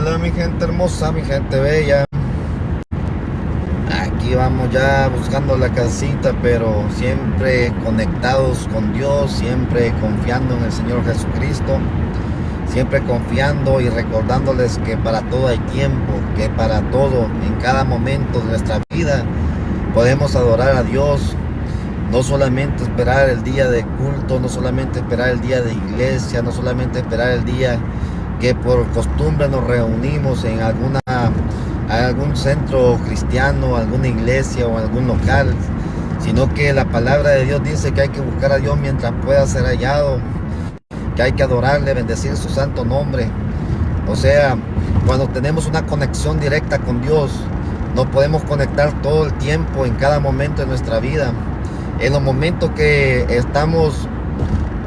Hola mi gente hermosa, mi gente bella. Aquí vamos ya buscando la casita, pero siempre conectados con Dios, siempre confiando en el Señor Jesucristo, siempre confiando y recordándoles que para todo hay tiempo, que para todo, en cada momento de nuestra vida, podemos adorar a Dios. No solamente esperar el día de culto, no solamente esperar el día de iglesia, no solamente esperar el día que por costumbre nos reunimos en algún centro cristiano, alguna iglesia o algún local, sino que la palabra de Dios dice que hay que buscar a Dios mientras pueda ser hallado, que hay que adorarle, bendecir su santo nombre. O sea, cuando tenemos una conexión directa con Dios, nos podemos conectar todo el tiempo, en cada momento de nuestra vida. En los momentos que estamos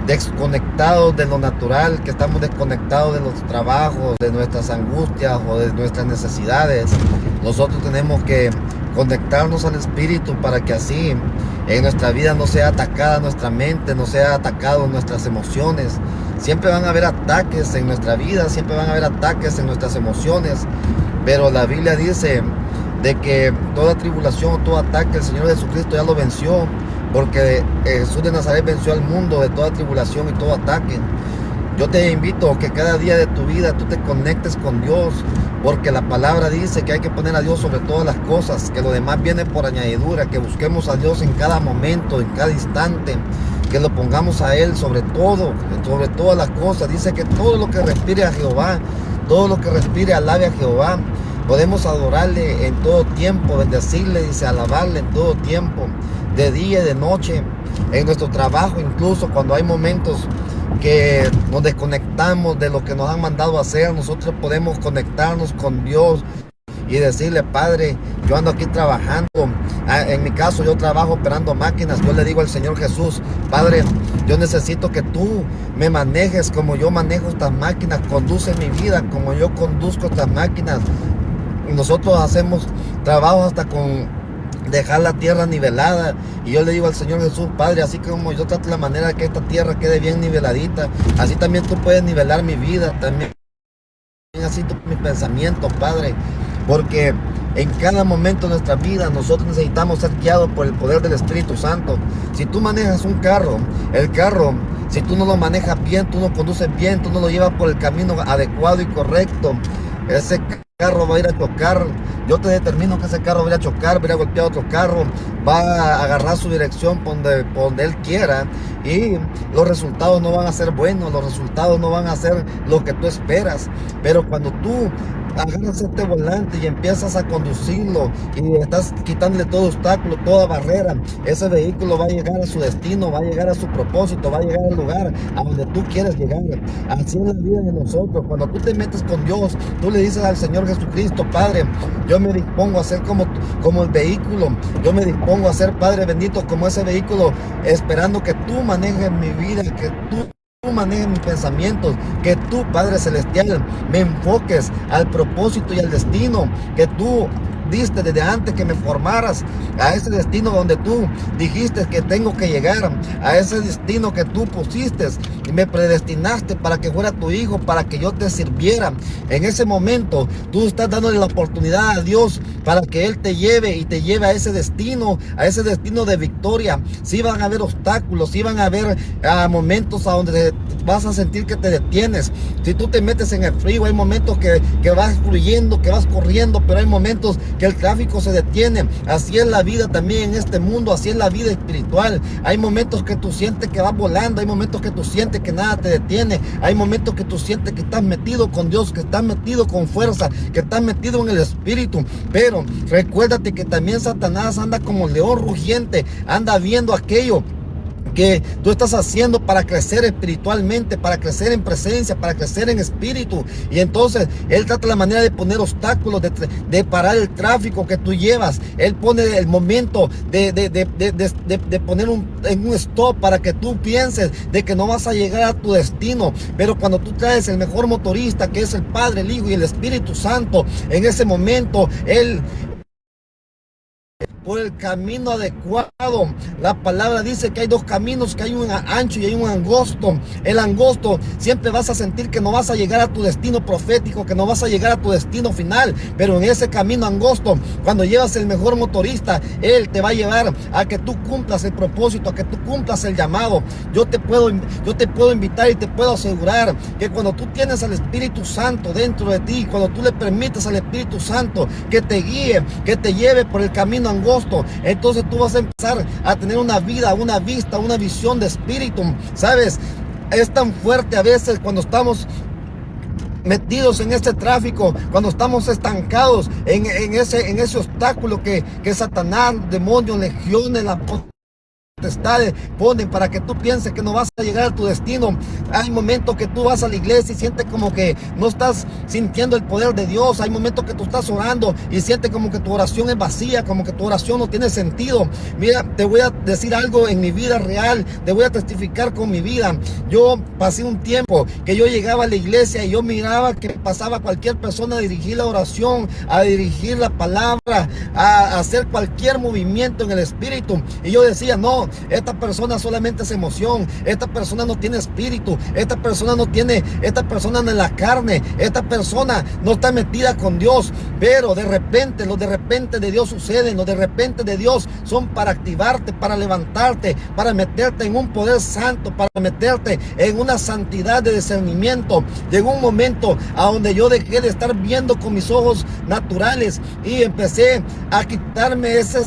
desconectados de lo natural, que estamos desconectados de los trabajos, de nuestras angustias o de nuestras necesidades, nosotros tenemos que conectarnos al Espíritu para que así en nuestra vida no sea atacada nuestra mente, no sea atacado nuestras emociones. Siempre van a haber ataques en nuestra vida, siempre van a haber ataques en nuestras emociones, pero la Biblia dice de que toda tribulación o todo ataque el Señor Jesucristo ya lo venció, porque Jesús de Nazaret venció al mundo de toda tribulación y todo ataque. Yo te invito a que cada día de tu vida tú te conectes con Dios, porque la palabra dice que hay que poner a Dios sobre todas las cosas, que lo demás viene por añadidura, que busquemos a Dios en cada momento, en cada instante, que lo pongamos a Él sobre todo, sobre todas las cosas. Dice que todo lo que respire a Jehová, todo lo que respire alabe a Jehová. Podemos adorarle en todo tiempo, bendecirle, dice, alabarle en todo tiempo, de día y de noche, en nuestro trabajo, incluso cuando hay momentos que nos desconectamos de lo que nos han mandado a hacer, nosotros podemos conectarnos con Dios y decirle: Padre, yo ando aquí trabajando. En mi caso, yo trabajo operando máquinas. Yo le digo al Señor Jesús: Padre, yo necesito que tú me manejes como yo manejo estas máquinas. Conduce mi vida como yo conduzco estas máquinas. Nosotros hacemos trabajo hasta con dejar la tierra nivelada, y yo le digo al Señor Jesús: Padre, así como yo trato la manera de que esta tierra quede bien niveladita, así también tú puedes nivelar mi vida, también así mis pensamientos, Padre, porque en cada momento de nuestra vida nosotros necesitamos ser guiados por el poder del Espíritu Santo. Si tú manejas un carro, el carro, si tú no lo manejas bien, tú no conduces bien, tú no lo llevas por el camino adecuado y correcto, ese carro va a ir a chocar. Yo te determino que ese carro va a ir a chocar, va a ir a golpear a otro carro, va a agarrar su dirección por donde él quiera, y los resultados no van a ser buenos, los resultados no van a ser lo que tú esperas. Pero cuando tú agarras este volante y empiezas a conducirlo y estás quitándole todo obstáculo, toda barrera, ese vehículo va a llegar a su destino, va a llegar a su propósito, va a llegar al lugar a donde tú quieres llegar. Así es la vida de nosotros. Cuando tú te metes con Dios, tú le dices al Señor Jesucristo: Padre, yo me dispongo a ser como el vehículo, yo me dispongo a ser, Padre bendito, como ese vehículo, esperando que tú manejes mi vida, que tú manejes mis pensamientos, que tú, Padre Celestial, me enfoques al propósito y al destino que tú diste desde antes que me formaras, a ese destino donde tú dijiste que tengo que llegar, a ese destino que tú pusiste y me predestinaste para que fuera tu hijo, para que yo te sirviera. En ese momento tú estás dándole la oportunidad a Dios para que Él te lleve y te lleve a ese destino de victoria. Si van a haber obstáculos, si van a haber momentos a donde vas a sentir que te detienes. Si tú te metes en el frío, hay momentos que vas fluyendo, que vas corriendo, pero hay momentos que el tráfico se detiene. Así es la vida también en este mundo, así es la vida espiritual. Hay momentos que tú sientes que vas volando, hay momentos que tú sientes que nada te detiene, hay momentos que tú sientes que estás metido con Dios, que estás metido con fuerza, que estás metido en el Espíritu. Pero recuérdate que también Satanás anda como león rugiente, anda viendo aquello que tú estás haciendo para crecer espiritualmente, para crecer en presencia, para crecer en espíritu. Y entonces Él trata la manera de poner obstáculos, de parar el tráfico que tú llevas. Él pone el momento de poner en un stop para que tú pienses de que no vas a llegar a tu destino. Pero cuando tú traes el mejor motorista, que es el Padre, el Hijo y el Espíritu Santo, en ese momento Él por el camino adecuado. La palabra dice que hay dos caminos, que hay un ancho y hay un angosto. El angosto siempre vas a sentir que no vas a llegar a tu destino profético, que no vas a llegar a tu destino final, pero en ese camino angosto, cuando llevas el mejor motorista, él te va a llevar a que tú cumplas el propósito, a que tú cumplas el llamado. Yo te puedo invitar y te puedo asegurar que cuando tú tienes al Espíritu Santo dentro de ti, cuando tú le permites al Espíritu Santo que te guíe, que te lleve por el camino angosto, entonces tú vas a empezar a tener una vida, una vista, una visión de espíritu. ¿Sabes? Es tan fuerte a veces cuando estamos metidos en este tráfico, cuando estamos estancados en ese obstáculo que Satanás, demonios, legiones, la ponen para que tú pienses que no vas a llegar a tu destino. Hay momentos que tú vas a la iglesia y sientes como que no estás sintiendo el poder de Dios. Hay momentos que tú estás orando y sientes como que tu oración es vacía, como que tu oración no tiene sentido. Mira, te voy a decir algo en mi vida real, te voy a testificar con mi vida. Yo pasé un tiempo que yo llegaba a la iglesia y yo miraba que pasaba cualquier persona a dirigir la oración, a dirigir la palabra, a hacer cualquier movimiento en el espíritu, y yo decía, no, esta persona solamente es emoción, esta persona no tiene espíritu, esta persona no es la carne, esta persona no está metida con Dios. Pero de repente, los de repente de Dios suceden, los de repente de Dios son para activarte, para levantarte, para meterte en un poder santo, para meterte en una santidad de discernimiento. Llegó un momento a donde yo dejé de estar viendo con mis ojos naturales y empecé a quitarme ese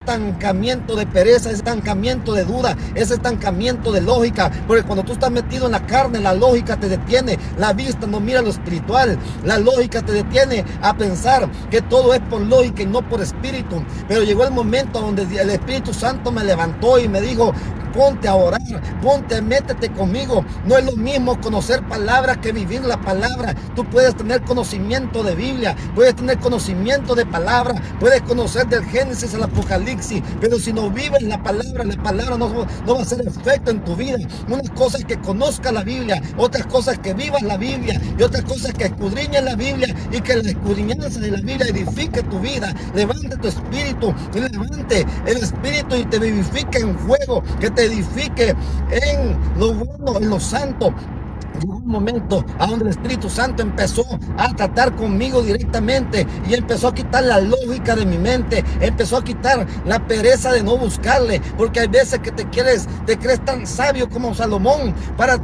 estancamiento de pereza, ese estancamiento de duda, ese estancamiento de lógica, porque cuando tú estás metido en la carne, la lógica te detiene, la vista no mira lo espiritual, la lógica te detiene a pensar que todo es por lógica y no por espíritu. Pero llegó el momento donde el Espíritu Santo me levantó y me dijo, ponte a orar, métete conmigo. No es lo mismo conocer palabras que vivir la palabra. Tú puedes tener conocimiento de Biblia, puedes tener conocimiento de palabra, puedes conocer del Génesis al Apocalipsis, pero si no vives la palabra no va a hacer efecto en tu vida. Una cosa es que conozcas la Biblia, otras cosas que vivas la Biblia, y otras cosas que escudriñes la Biblia, y que la escudriñanza de la Biblia edifique tu vida, levante tu espíritu, y levante el espíritu y te vivifique en fuego, que te edifique en lo bueno, en lo santo. Llegó un momento a donde el Espíritu Santo empezó a tratar conmigo directamente y empezó a quitar la lógica de mi mente, empezó a quitar la pereza de no buscarle, porque hay veces que te crees tan sabio como Salomón,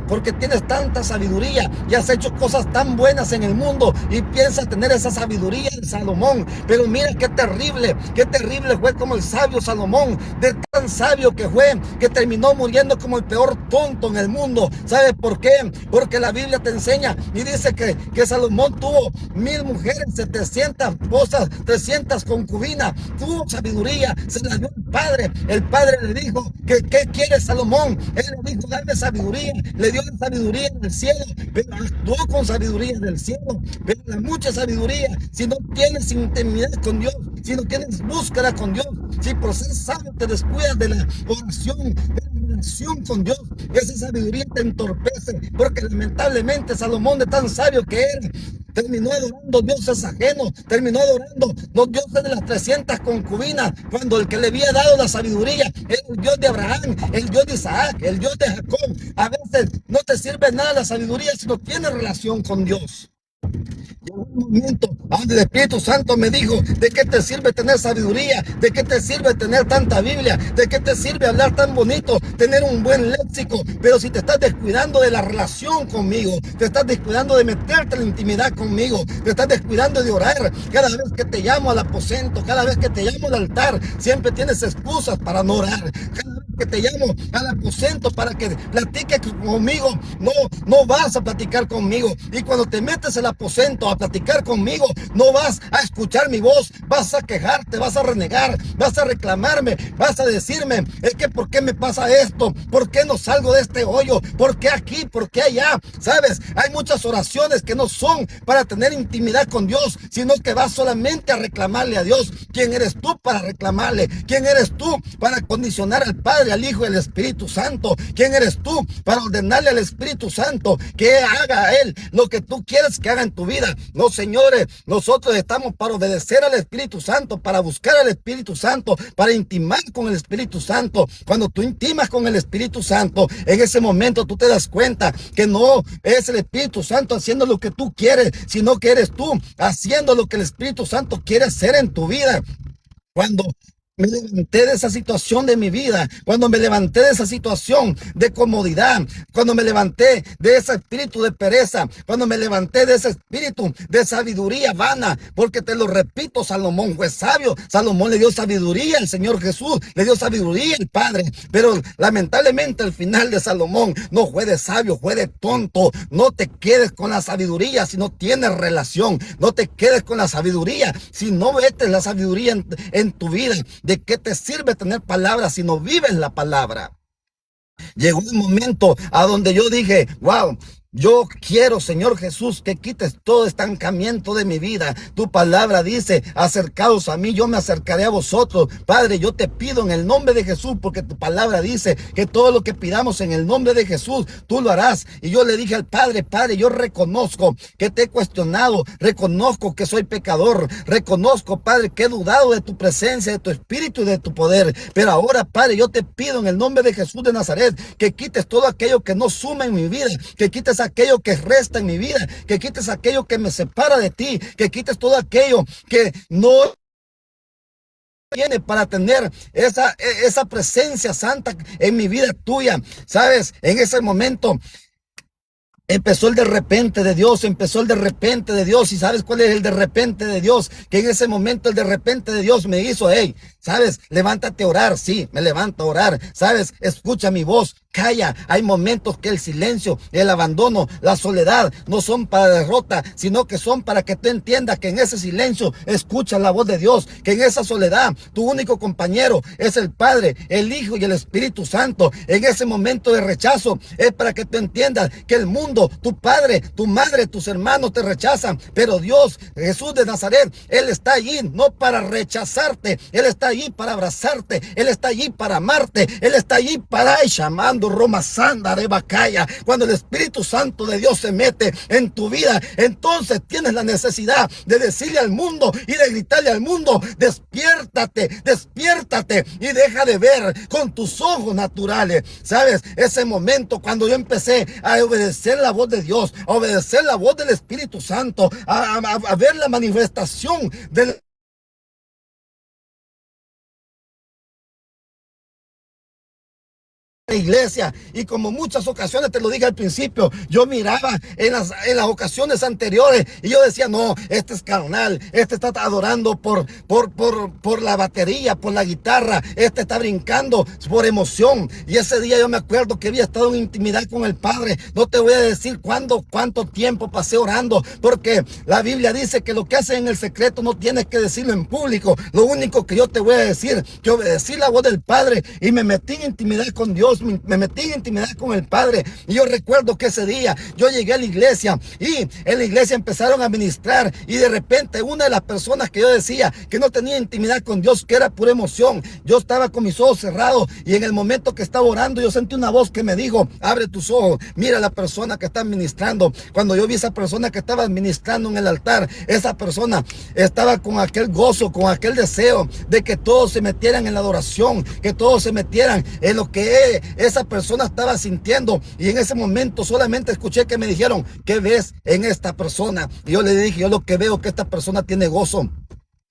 porque tienes tanta sabiduría y has hecho cosas tan buenas en el mundo y piensas tener esa sabiduría de Salomón. Pero mira qué terrible fue como el sabio Salomón, de tan sabio que fue, que terminó muriendo como el peor tonto en el mundo. ¿Sabes por qué? Porque la Biblia te enseña y dice que Salomón tuvo 1000 mujeres, 700 esposas, 300 concubinas, tuvo sabiduría, se la dio el padre. El padre le dijo, ¿qué quiere Salomón? Él le dijo, dame sabiduría. Le dio la sabiduría del cielo, pero actuó con sabiduría del cielo. Pero la mucha sabiduría, si no tienes intimidad con Dios, si no tienes búsqueda con Dios, si por ser sabio te descuidas de la oración, de la relación con Dios, esa sabiduría te entorpece, porque lamentablemente Salomón, de tan sabio que era, terminó adorando dioses ajenos, terminó adorando los dioses de las 300 concubinas, cuando el que le había dado la sabiduría era el Dios de Abraham, el Dios de Isaac, el Dios de Jacob. A veces no te sirve nada la sabiduría si no tienes relación con Dios. Llegó un momento donde el Espíritu Santo me dijo, ¿de qué te sirve tener sabiduría? ¿De qué te sirve tener tanta Biblia? ¿De qué te sirve hablar tan bonito, tener un buen léxico? Pero si te estás descuidando de la relación conmigo, te estás descuidando de meterte en la intimidad conmigo, te estás descuidando de orar. Cada vez que te llamo al aposento, cada vez que te llamo al altar, siempre tienes excusas para no orar. Cada vez que te llamo al aposento para que platiques conmigo, no vas a platicar conmigo. Y cuando te metes al aposento a platicar conmigo, no vas a escuchar mi voz, vas a quejarte, vas a renegar, vas a reclamarme, vas a decirme, es que ¿por qué me pasa esto? ¿Por qué no salgo de este hoyo? ¿Por qué aquí? ¿Por qué allá? ¿Sabes? Hay muchas oraciones que no son para tener intimidad con Dios, sino que vas solamente a reclamarle a Dios. ¿Quién eres tú para reclamarle? ¿Quién eres tú para condicionar al Padre? ordenarle al Hijo y al Espíritu Santo? ¿Quién eres tú para ordenarle al Espíritu Santo que haga a Él lo que tú quieres que haga en tu vida? No, señores, nosotros estamos para obedecer al Espíritu Santo, para buscar al Espíritu Santo, para intimar con el Espíritu Santo. Cuando tú intimas con el Espíritu Santo, en ese momento tú te das cuenta que no es el Espíritu Santo haciendo lo que tú quieres, sino que eres tú haciendo lo que el Espíritu Santo quiere hacer en tu vida. Cuando me levanté de esa situación de mi vida, cuando me levanté de esa situación de comodidad, cuando me levanté de ese espíritu de pereza, cuando me levanté de ese espíritu de sabiduría vana, porque te lo repito, Salomón fue sabio. Salomón le dio sabiduría al Señor Jesús, le dio sabiduría al Padre, pero lamentablemente el final de Salomón no fue de sabio, fue de tonto. No te quedes con la sabiduría si no tienes relación, no te quedes con la sabiduría si no metes la sabiduría en tu vida. ¿De qué te sirve tener palabras si no vives la palabra? Llegó un momento a donde yo dije, wow, yo quiero, Señor Jesús, que quites todo estancamiento de mi vida. Tu palabra dice, acercaos a mí, yo me acercaré a vosotros. Padre, yo te pido en el nombre de Jesús, porque tu palabra dice que todo lo que pidamos en el nombre de Jesús, tú lo harás. Y yo le dije al Padre, Padre, yo reconozco que te he cuestionado, reconozco que soy pecador, reconozco, Padre, que he dudado de tu presencia, de tu espíritu y de tu poder. Pero ahora, Padre, yo te pido en el nombre de Jesús de Nazaret, que quites todo aquello que no suma en mi vida, que quites aquello que resta en mi vida, que quites aquello que me separa de ti, que quites todo aquello que no tiene para tener esa presencia santa en mi vida tuya. Sabes, en ese momento empezó el de repente de Dios, empezó el de repente de Dios. ¿Y sabes cuál es el de repente de Dios? Que en ese momento el de repente de Dios me hizo, hey, ¿sabes? Levántate a orar. Sí, me levanto a orar. ¿Sabes? Escucha mi voz. Calla. Hay momentos que el silencio, el abandono, la soledad no son para derrota, sino que son para que tú entiendas que en ese silencio escuchas la voz de Dios, que en esa soledad tu único compañero es el Padre, el Hijo y el Espíritu Santo. En ese momento de rechazo es para que tú entiendas que el mundo, tu padre, tu madre, tus hermanos te rechazan, pero Dios, Jesús de Nazaret, Él está allí no para rechazarte, Él está allí para abrazarte, Él está allí para amarte, Él está allí para llamando Roma Sanda de Bacaya. Cuando el Espíritu Santo de Dios se mete en tu vida, entonces tienes la necesidad de decirle al mundo y de gritarle al mundo, despiértate, despiértate y deja de ver con tus ojos naturales. ¿Sabes? Ese momento cuando yo empecé a obedecer la voz de Dios, a obedecer la voz del Espíritu Santo, a ver la manifestación del iglesia, y como muchas ocasiones te lo dije al principio, yo miraba en las ocasiones anteriores y yo decía, no, este es carnal, este está adorando por la batería, por la guitarra, este está brincando por emoción. Y ese día yo me acuerdo que había estado en intimidad con el Padre. No te voy a decir cuánto tiempo pasé orando, porque la Biblia dice que lo que haces en el secreto no tienes que decirlo en público. Lo único que yo te voy a decir, que obedecí la voz del Padre y me metí en intimidad con Dios, me metí en intimidad con el Padre. Y yo recuerdo que ese día yo llegué a la iglesia y en la iglesia empezaron a ministrar, y de repente una de las personas que yo decía que no tenía intimidad con Dios, que era pura emoción, yo estaba con mis ojos cerrados, y en el momento que estaba orando yo sentí una voz que me dijo, abre tus ojos, mira a la persona que está ministrando. Cuando yo vi a esa persona que estaba ministrando en el altar, esa persona estaba con aquel gozo, con aquel deseo de que todos se metieran en la adoración, que todos se metieran en lo que esa persona estaba sintiendo. Y en ese momento solamente escuché que me dijeron, ¿qué ves en esta persona? Y yo le dije, yo lo que veo es que esta persona tiene gozo.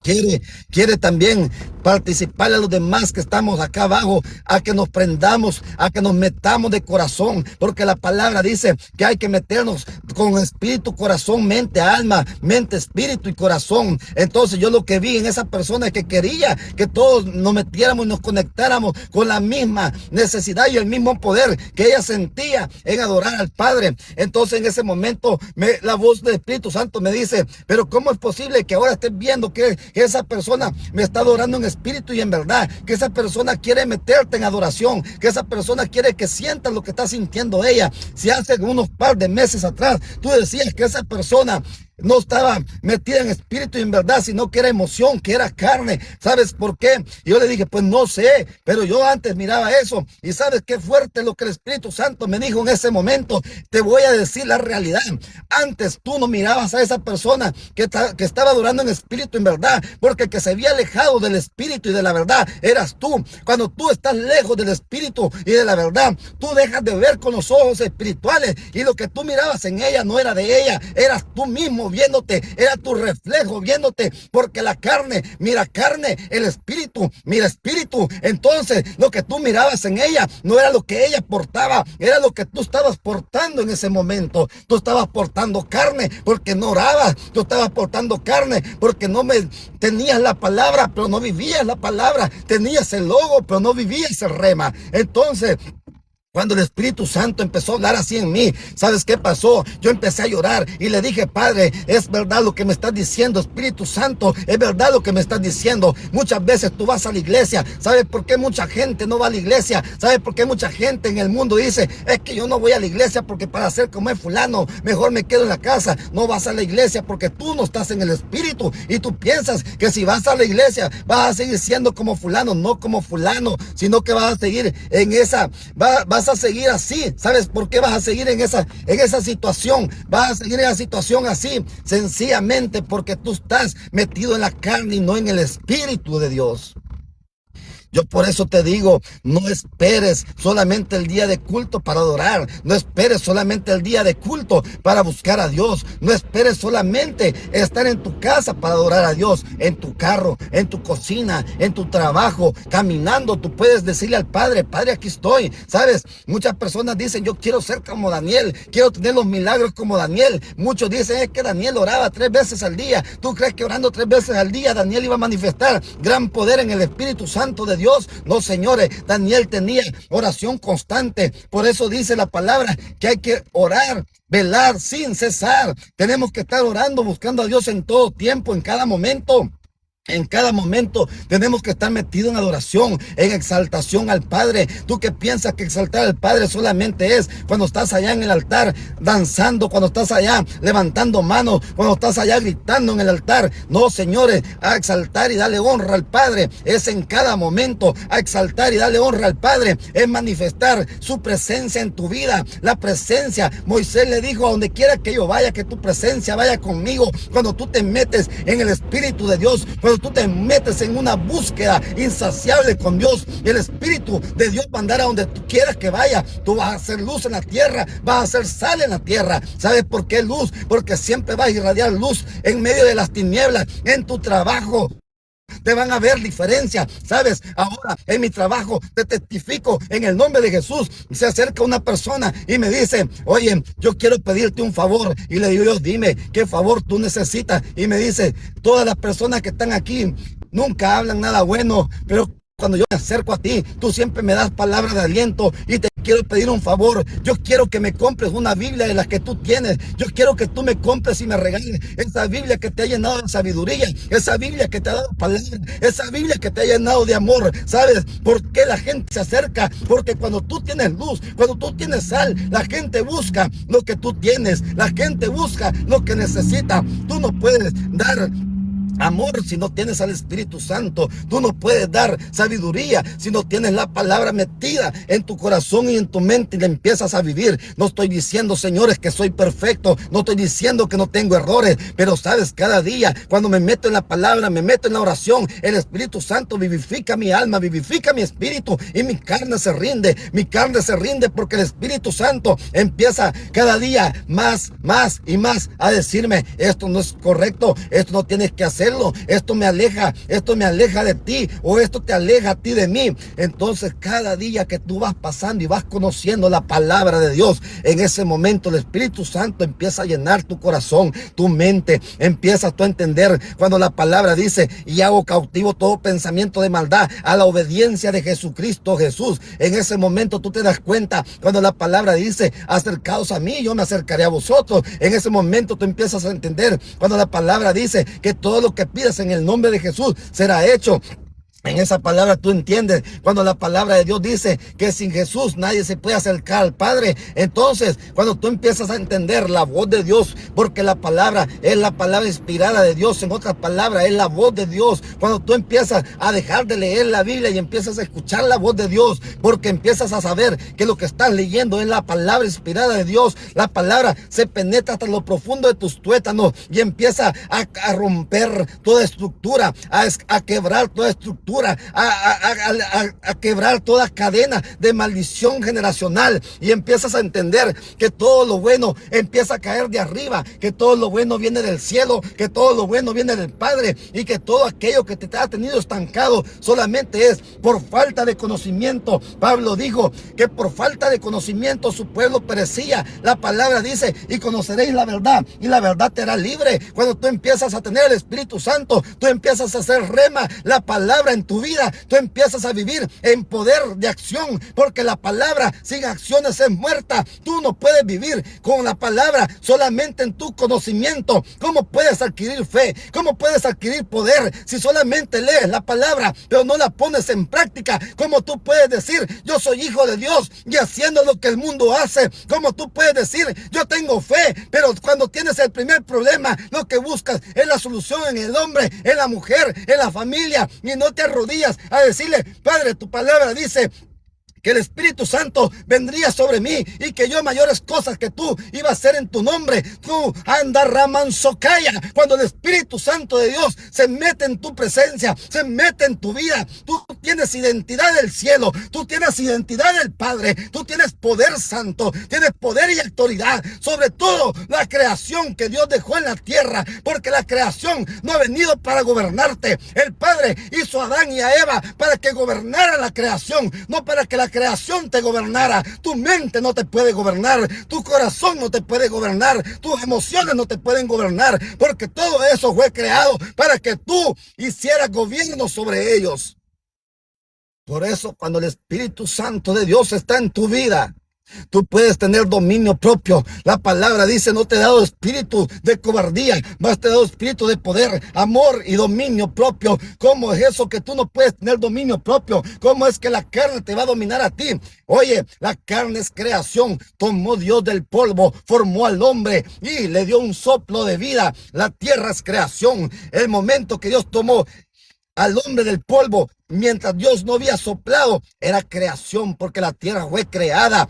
Quiere también participar a los demás que estamos acá abajo, a que nos prendamos, a que nos metamos de corazón, porque la palabra dice que hay que meternos con espíritu, corazón, mente, alma, mente, espíritu y corazón. Entonces yo lo que vi en esa persona es que quería que todos nos metiéramos y nos conectáramos con la misma necesidad y el mismo poder que ella sentía en adorar al Padre. Entonces en ese momento la voz del Espíritu Santo me dice, pero ¿cómo es posible que ahora estés viendo que esa persona me está adorando en espíritu y en verdad? Que esa persona quiere meterte en adoración, que esa persona quiere que sientas lo que está sintiendo ella. Si hace unos par de meses atrás tú decías que esa persona no estaba metida en espíritu y en verdad, sino que era emoción, que era carne. ¿Sabes por qué? Y yo le dije, pues no sé, pero yo antes miraba eso. Y sabes qué fuerte lo que el Espíritu Santo me dijo en ese momento. Te voy a decir la realidad. Antes tú no mirabas a esa persona que estaba adorando en espíritu y en verdad, porque el que se había alejado del espíritu y de la verdad eras tú. Cuando tú estás lejos del espíritu y de la verdad, tú dejas de ver con los ojos espirituales, y lo que tú mirabas en ella no era de ella, eras tú mismo viéndote, era tu reflejo viéndote, porque la carne mira carne, el espíritu mira espíritu. Entonces lo que tú mirabas en ella no era lo que ella portaba, era lo que tú estabas portando en ese momento. Tú estabas portando carne porque no orabas, tú estabas portando carne porque no tenías la palabra, pero no vivías la palabra, tenías el logo, pero no vivías el rema. Entonces, cuando el Espíritu Santo empezó a hablar así en mí, ¿sabes qué pasó? Yo empecé a llorar y le dije, Padre, es verdad lo que me estás diciendo, Espíritu Santo, es verdad lo que me estás diciendo. Muchas veces tú vas a la iglesia. ¿Sabes por qué mucha gente no va a la iglesia? ¿Sabes por qué mucha gente en el mundo dice, es que yo no voy a la iglesia porque para ser como es fulano, mejor me quedo en la casa? No vas a la iglesia porque tú no estás en el Espíritu, y tú piensas que si vas a la iglesia vas a seguir siendo como fulano. No como fulano, sino que vas a seguir en esa, vas a seguir así. ¿Sabes por qué vas a seguir en esa situación? Vas a seguir en esa situación así, sencillamente porque tú estás metido en la carne y no en el Espíritu de Dios. Yo por eso te digo, no esperes solamente el día de culto para adorar. No esperes solamente el día de culto para buscar a Dios. No esperes solamente estar en tu casa para adorar a Dios. En tu carro, en tu cocina, en tu trabajo, caminando, tú puedes decirle al Padre, Padre, aquí estoy. ¿Sabes? Muchas personas dicen, yo quiero ser como Daniel, quiero tener los milagros como Daniel. Muchos dicen, es que Daniel oraba 3 veces al día. ¿Tú crees que orando 3 veces al día Daniel iba a manifestar gran poder en el Espíritu Santo de Dios? No, señores, Daniel tenía oración constante. Por eso dice la palabra que hay que orar, velar sin cesar. Tenemos que estar orando, buscando a Dios en todo tiempo, en cada momento. En cada momento tenemos que estar metidos en adoración, en exaltación al Padre. ¿Tú qué piensas que exaltar al Padre solamente es cuando estás allá en el altar danzando, cuando estás allá levantando manos, cuando estás allá gritando en el altar? No, señores, a exaltar y darle honra al Padre es en cada momento. A exaltar y darle honra al Padre es manifestar su presencia en tu vida. La presencia, Moisés le dijo, a donde quiera que yo vaya, que tu presencia vaya conmigo. Cuando tú te metes en el Espíritu de Dios, cuando tú te metes en una búsqueda insaciable con Dios, y el Espíritu de Dios va a andar a donde tú quieras que vaya. Tú vas a hacer luz en la tierra, vas a hacer sal en la tierra. ¿Sabes por qué luz? Porque siempre vas a irradiar luz en medio de las tinieblas. En tu trabajo te van a ver diferencia. ¿Sabes? Ahora en mi trabajo te testifico en el nombre de Jesús. Se acerca una persona y me dice, oye, yo quiero pedirte un favor. Y le digo yo, dime, ¿qué favor tú necesitas? Y me dice, todas las personas que están aquí nunca hablan nada bueno, pero cuando yo me acerco a ti, tú siempre me das palabras de aliento, y te quiero pedir un favor. Yo quiero que me compres una Biblia de las que tú tienes. Yo quiero que tú me compres y me regales esa Biblia que te ha llenado de sabiduría, esa Biblia que te ha dado palabra, esa Biblia que te ha llenado de amor. ¿Sabes por qué la gente se acerca? Porque cuando tú tienes luz, cuando tú tienes sal, la gente busca lo que tú tienes, la gente busca lo que necesita. Tú no puedes dar amor si no tienes al Espíritu Santo. Tú no puedes dar sabiduría si no tienes la palabra metida en tu corazón y en tu mente y la empiezas a vivir. No estoy diciendo, señores, que soy perfecto, no estoy diciendo que no tengo errores, pero sabes, cada día cuando me meto en la palabra, me meto en la oración, el Espíritu Santo vivifica mi alma, vivifica mi espíritu, y mi carne se rinde. Mi carne se rinde porque el Espíritu Santo empieza cada día más y más a decirme, esto no es correcto, esto no tienes que hacer, esto me aleja de ti, o esto te aleja a ti de mí. Entonces cada día que tú vas pasando y vas conociendo la palabra de Dios, en ese momento el Espíritu Santo empieza a llenar tu corazón, tu mente, empiezas tú a entender cuando la palabra dice, y hago cautivo todo pensamiento de maldad a la obediencia de Jesucristo Jesús. En ese momento tú te das cuenta cuando la palabra dice, acercaos a mí, yo me acercaré a vosotros. En ese momento tú empiezas a entender cuando la palabra dice que todo lo que pidas en el nombre de Jesús será hecho. En esa palabra tú entiendes, cuando la palabra de Dios dice que sin Jesús nadie se puede acercar al Padre. Entonces, cuando tú empiezas a entender la voz de Dios, porque la palabra es la palabra inspirada de Dios, en otras palabras, es la voz de Dios. Cuando tú empiezas a dejar de leer la Biblia y empiezas a escuchar la voz de Dios, porque empiezas a saber que lo que estás leyendo es la palabra inspirada de Dios, la palabra se penetra hasta lo profundo de tus tuétanos y empieza a romper toda estructura, a quebrar toda estructura, a quebrar toda cadena de maldición generacional, y empiezas a entender que todo lo bueno empieza a caer de arriba, que todo lo bueno viene del cielo, que todo lo bueno viene del Padre, y que todo aquello que te ha tenido estancado solamente es por falta de conocimiento. Pablo dijo que por falta de conocimiento su pueblo perecía. La palabra dice: y conoceréis la verdad, y la verdad te hará libre. Cuando tú empiezas a tener el Espíritu Santo, tú empiezas a hacer rema la palabra en tu vida, tú empiezas a vivir en poder de acción, porque la palabra sin acciones es muerta. Tú no puedes vivir con la palabra solamente en tu conocimiento. ¿Cómo puedes adquirir fe? ¿Cómo puedes adquirir poder si solamente lees la palabra pero no la pones en práctica? ¿Cómo tú puedes decir yo soy hijo de Dios y haciendo lo que el mundo hace? ¿Cómo tú puedes decir yo tengo fe, pero cuando tienes el primer problema lo que buscas es la solución en el hombre, en la mujer, en la familia, y no te arrodillas a decirle: Padre, tu palabra dice que el Espíritu Santo vendría sobre mí y que yo mayores cosas que tú iba a hacer en tu nombre? Tú andas ramanzocaya. Cuando el Espíritu Santo de Dios se mete en tu presencia, se mete en tu vida, tú tienes identidad del cielo, tú tienes identidad del Padre, tú tienes poder santo, tienes poder y autoridad sobre todo la creación que Dios dejó en la tierra, porque la creación no ha venido para gobernarte. El Padre hizo a Adán y a Eva para que gobernaran la creación, no para que la creación te gobernara. Tu mente no te puede gobernar, tu corazón no te puede gobernar, tus emociones no te pueden gobernar, porque todo eso fue creado para que tú hicieras gobierno sobre ellos. Por eso, cuando el Espíritu Santo de Dios está en tu vida, tú puedes tener dominio propio. La palabra dice: no te he dado espíritu de cobardía, mas te he dado espíritu de poder, amor y dominio propio. ¿Cómo es eso que tú no puedes tener dominio propio? ¿Cómo es que la carne te va a dominar a ti? Oye, la carne es creación. Tomó Dios del polvo, formó al hombre y le dio un soplo de vida. La tierra es creación. El momento que Dios tomó al hombre del polvo, mientras Dios no había soplado, era creación, porque la tierra fue creada.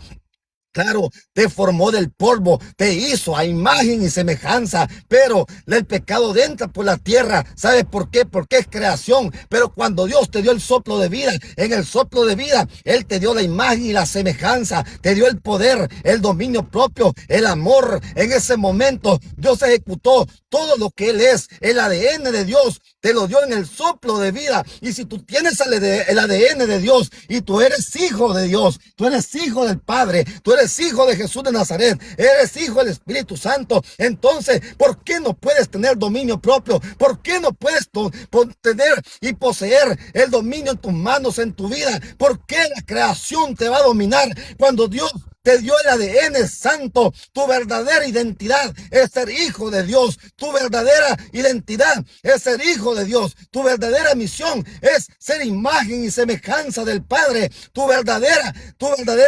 Claro, te formó del polvo, te hizo a imagen y semejanza, pero el pecado entra por la tierra. ¿Sabes por qué? Porque es creación. Pero cuando Dios te dio el soplo de vida, en el soplo de vida, Él te dio la imagen y la semejanza, te dio el poder, el dominio propio, el amor. En ese momento, Dios ejecutó todo lo que Él es. El ADN de Dios te lo dio en el soplo de vida. Y si tú tienes el ADN de Dios y tú eres hijo de Dios, tú eres hijo del Padre, tú eres hijo de Jesús de Nazaret, eres hijo del Espíritu Santo, entonces, ¿por qué no puedes tener dominio propio? ¿Por qué no puedes tener y poseer el dominio en tus manos, en tu vida? ¿Por qué la creación te va a dominar cuando Dios te dio el ADN santo? Tu verdadera identidad es ser hijo de Dios. Tu verdadera identidad es ser hijo de Dios. Tu verdadera misión es ser imagen y semejanza del Padre. Tu verdadera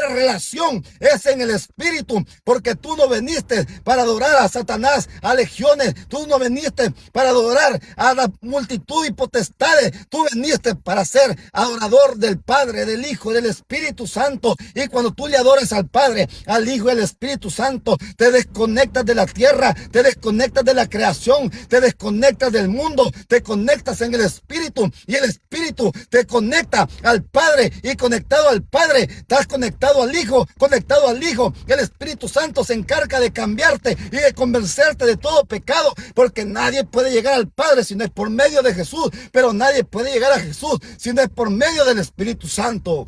relación es en el Espíritu, porque tú no viniste para adorar a Satanás, a legiones. Tú no viniste para adorar a la multitud y potestades. Tú viniste para ser adorador del Padre, del Hijo, del Espíritu Santo. Y cuando tú le adoras al Padre, al Hijo y al Espíritu Santo, te desconectas de la tierra, te desconectas de la creación, te desconectas del mundo, te conectas en el Espíritu, y el Espíritu te conecta al Padre, y conectado al Padre estás conectado al Hijo, conectado al Hijo. El Espíritu Santo se encarga de cambiarte y de convencerte de todo pecado, porque nadie puede llegar al Padre si no es por medio de Jesús, pero nadie puede llegar a Jesús si no es por medio del Espíritu Santo.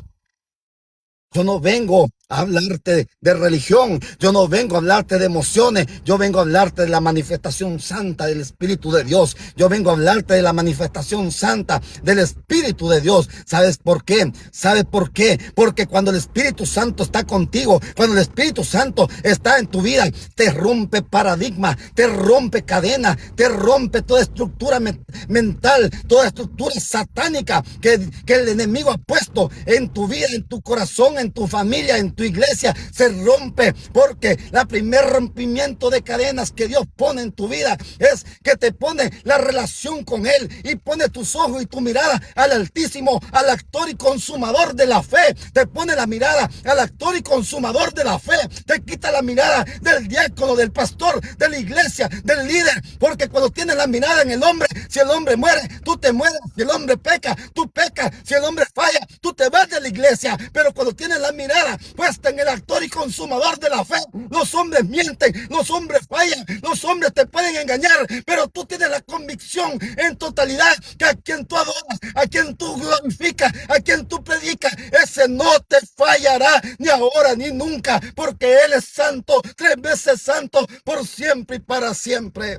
Yo no vengo a hablarte de religión, yo no vengo a hablarte de emociones, yo vengo a hablarte de la manifestación santa del Espíritu de Dios, yo vengo a hablarte de la manifestación santa del Espíritu de Dios. ¿Sabes por qué? ¿Sabes por qué? Porque cuando el Espíritu Santo está contigo, cuando el Espíritu Santo está en tu vida, te rompe paradigma, te rompe cadena, te rompe toda estructura mental, toda estructura satánica que el enemigo ha puesto en tu vida, en tu corazón, en tu familia, en tu iglesia. Se rompe, porque el primer rompimiento de cadenas que Dios pone en tu vida es que te pone la relación con Él y pone tus ojos y tu mirada al Altísimo, al actor y consumador de la fe. Te pone la mirada al actor y consumador de la fe. Te quita la mirada del diácono, del pastor, de la iglesia, del líder, porque cuando tienes la mirada en el hombre, si el hombre muere, tú te mueres. Si el hombre peca, tú pecas. Si el hombre falla, tú te vas de la iglesia. Pero cuando tienes la mirada puesta en el actor y consumador de la fe, los hombres mienten, los hombres fallan, los hombres te pueden engañar, pero tú tienes la convicción en totalidad que a quien tú adoras, a quien tú glorificas, a quien tú predicas, ese no te fallará ni ahora ni nunca, porque Él es santo, 3 veces santo, por siempre y para siempre.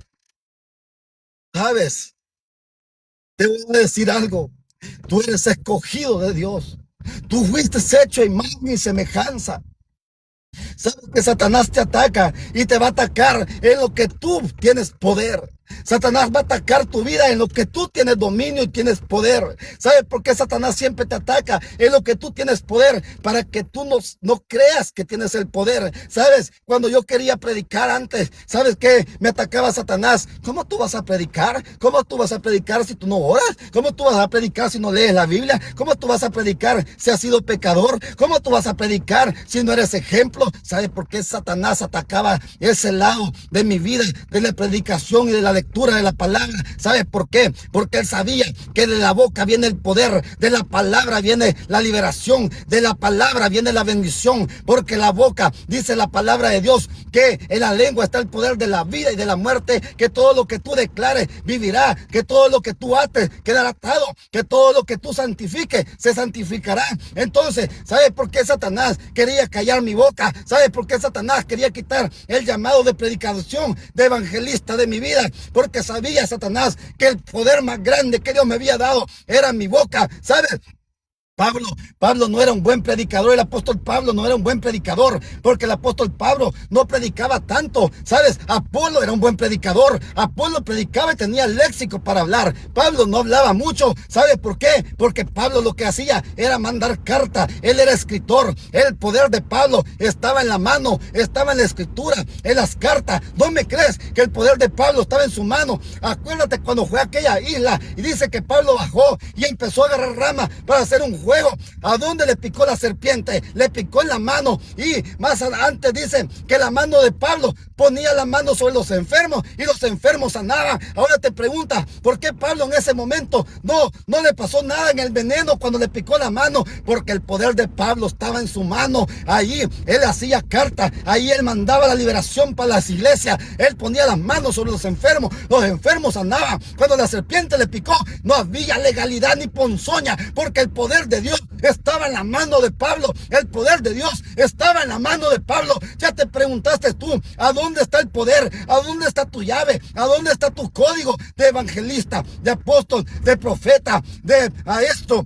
¿Sabes? Te voy a decir algo. Tú eres escogido de Dios. Tú fuiste hecho a imagen y semejanza. Sabes que Satanás te ataca y te va a atacar en lo que tú tienes poder. Satanás va a atacar tu vida en lo que tú tienes dominio y tienes poder. ¿Sabes por qué Satanás siempre te ataca en lo que tú tienes poder? Para que tú no creas que tienes el poder. ¿Sabes? Cuando yo quería predicar antes, ¿sabes qué? Me atacaba Satanás. ¿Cómo tú vas a predicar? ¿Cómo tú vas a predicar si tú no oras? ¿Cómo tú vas a predicar si no lees la Biblia? ¿Cómo tú vas a predicar si has sido pecador? ¿Cómo tú vas a predicar si no eres ejemplo? ¿Sabes por qué Satanás atacaba ese lado de mi vida, de la predicación y de la lectura de la palabra? ¿Sabes por qué? Porque él sabía que de la boca viene el poder, de la palabra viene la liberación, de la palabra viene la bendición, porque la boca, dice la palabra de Dios, que en la lengua está el poder de la vida y de la muerte, que todo lo que tú declares vivirá, que todo lo que tú ates quedará atado, que todo lo que tú santifiques se santificará. Entonces, ¿sabes por qué Satanás quería callar mi boca? ¿Sabes por qué Satanás quería quitar el llamado de predicación, de evangelista de mi vida? Porque sabía Satanás que el poder más grande que Dios me había dado era mi boca. ¿Sabes? Pablo no era un buen predicador, el apóstol Pablo no era un buen predicador, porque el apóstol Pablo no predicaba tanto, ¿sabes? Apolo era un buen predicador, Apolo predicaba y tenía léxico para hablar, Pablo no hablaba mucho. ¿Sabes por qué? Porque Pablo lo que hacía era mandar carta, él era escritor, el poder de Pablo estaba en la mano, estaba en la escritura, en las cartas. ¿No me crees que el poder de Pablo estaba en su mano? Acuérdate cuando fue a aquella isla y dice que Pablo bajó y empezó a agarrar ramas para hacer un juego. ¿A dónde le picó la serpiente? Le picó en la mano. Y más adelante dice que la mano de Pablo ponía la mano sobre los enfermos y los enfermos sanaban. Ahora te preguntas, ¿por qué Pablo en ese momento no le pasó nada en el veneno cuando le picó la mano? Porque el poder de Pablo estaba en su mano. Allí él hacía cartas, ahí él mandaba la liberación para las iglesias, él ponía las manos sobre los enfermos sanaban. Cuando la serpiente le picó, no había legalidad ni ponzoña, porque el poder de Dios estaba en la mano de Pablo. El poder de Dios estaba en la mano de Pablo. Ya te preguntaste tú, ¿a dónde está el poder? ¿A dónde está tu llave? ¿A dónde está tu código de evangelista, de apóstol, de profeta, de maestro?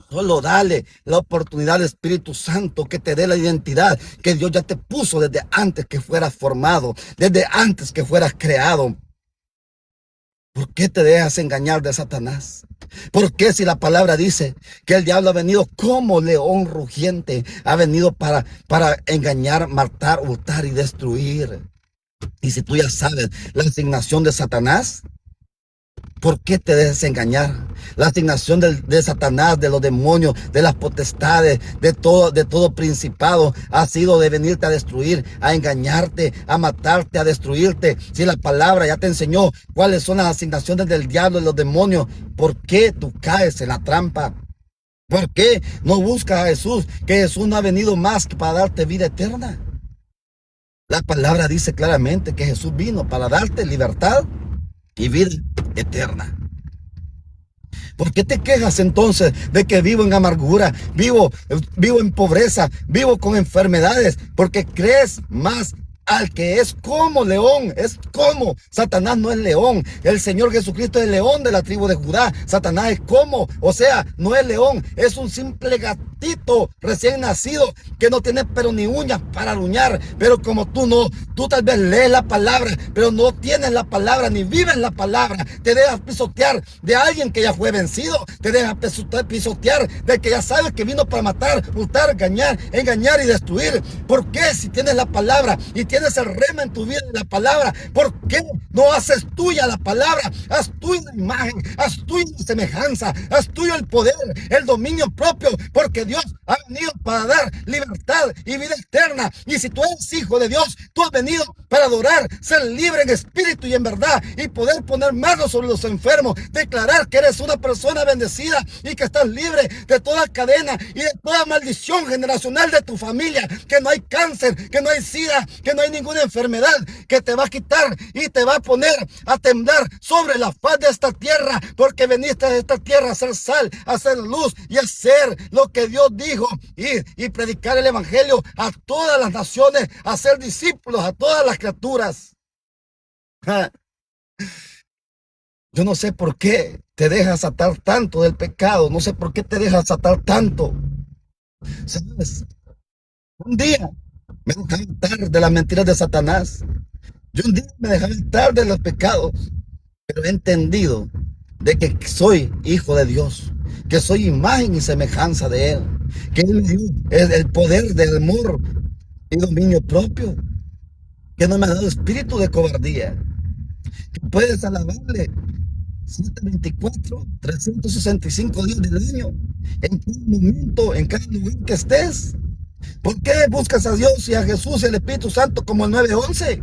Solo dale la oportunidad al Espíritu Santo que te dé la identidad que Dios ya te puso desde antes que fueras formado, desde antes que fueras creado. ¿Por qué te dejas engañar de Satanás? ¿Por qué, si la palabra dice que el diablo ha venido como león rugiente, ha venido para engañar, matar, hurtar y destruir? Y si tú ya sabes la asignación de Satanás, ¿por qué te dejas engañar? La asignación de Satanás, de los demonios, de las potestades, de todo principado, ha sido de venirte a destruir, a engañarte, a matarte, a destruirte. Si la palabra ya te enseñó cuáles son las asignaciones del diablo y los demonios, ¿por qué tú caes en la trampa? ¿Por qué no buscas a Jesús? Que Jesús no ha venido más que para darte vida eterna. La palabra dice claramente que Jesús vino para darte libertad y vida eterna. ¿Por qué te quejas entonces de que vivo en amargura, vivo en pobreza, vivo con enfermedades? Porque crees más al que es como león, es como Satanás. No es león, el Señor Jesucristo es el león de la tribu de Judá. Satanás es como, o sea, no es león, es un simple gatito recién nacido que no tiene pero ni uñas para aruñar. Pero como tú no, tú tal vez lees la palabra, pero no tienes la palabra ni vives la palabra. Te dejas pisotear de alguien que ya fue vencido, te dejas pisotear de que ya sabes que vino para matar, hurtar, engañar y destruir. ¿Por qué si tienes la palabra y tienes el rema en tu vida de la palabra, por qué no haces tuya la palabra? Haz tuya la imagen, haz tuya la semejanza, haz tuyo el poder, el dominio propio, porque Dios ha venido para dar libertad y vida eterna. Y si tú eres hijo de Dios, tú has venido para adorar, ser libre en espíritu y en verdad, y poder poner manos sobre los enfermos, declarar que eres una persona bendecida y que estás libre de toda cadena y de toda maldición generacional de tu familia, que no hay cáncer, que no hay sida, que no hay ninguna enfermedad que te va a quitar y te va a poner a temblar sobre la faz de esta tierra, porque veniste a esta tierra a hacer sal, a hacer luz y a hacer lo que Dios dijo, y predicar el evangelio a todas las naciones, a ser discípulos a todas las criaturas. Yo no sé por qué te dejas atar tanto del pecado, no sé por qué te dejas atar tanto. ¿Sabes? Un día me dejaba atar de las mentiras de Satanás. Yo un día me dejaba atar de los pecados, pero he entendido de que soy hijo de Dios, que soy imagen y semejanza de Él, que Él me dio el poder del amor y dominio propio, que no me ha dado espíritu de cobardía, que puedes alabarle 724, 365 días del año, en cada momento, en cada lugar que estés. ¿Por qué buscas a Dios y a Jesús y al Espíritu Santo como el 911?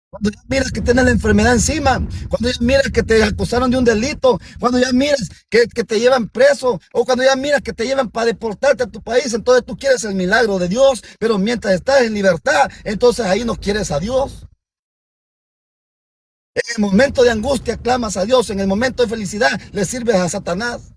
Cuando ya miras que tienes la enfermedad encima, cuando ya miras que te acusaron de un delito, cuando ya miras que te llevan preso, o cuando ya miras que te llevan para deportarte a tu país, entonces tú quieres el milagro de Dios, pero mientras estás en libertad, entonces ahí no quieres a Dios. En el momento de angustia clamas a Dios, en el momento de felicidad le sirves a Satanás.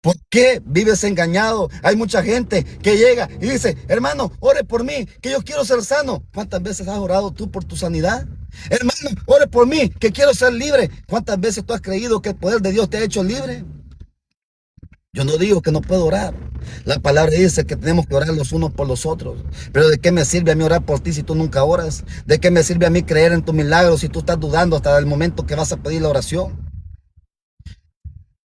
¿Por qué vives engañado? Hay mucha gente que llega y dice: hermano, ore por mí, que yo quiero ser sano. ¿Cuántas veces has orado tú por tu sanidad? Hermano, ore por mí, que quiero ser libre. ¿Cuántas veces tú has creído que el poder de Dios te ha hecho libre? Yo no digo que no puedo orar. La palabra dice que tenemos que orar los unos por los otros. Pero ¿de qué me sirve a mí orar por ti si tú nunca oras? ¿De qué me sirve a mí creer en tu milagro si tú estás dudando hasta el momento que vas a pedir la oración?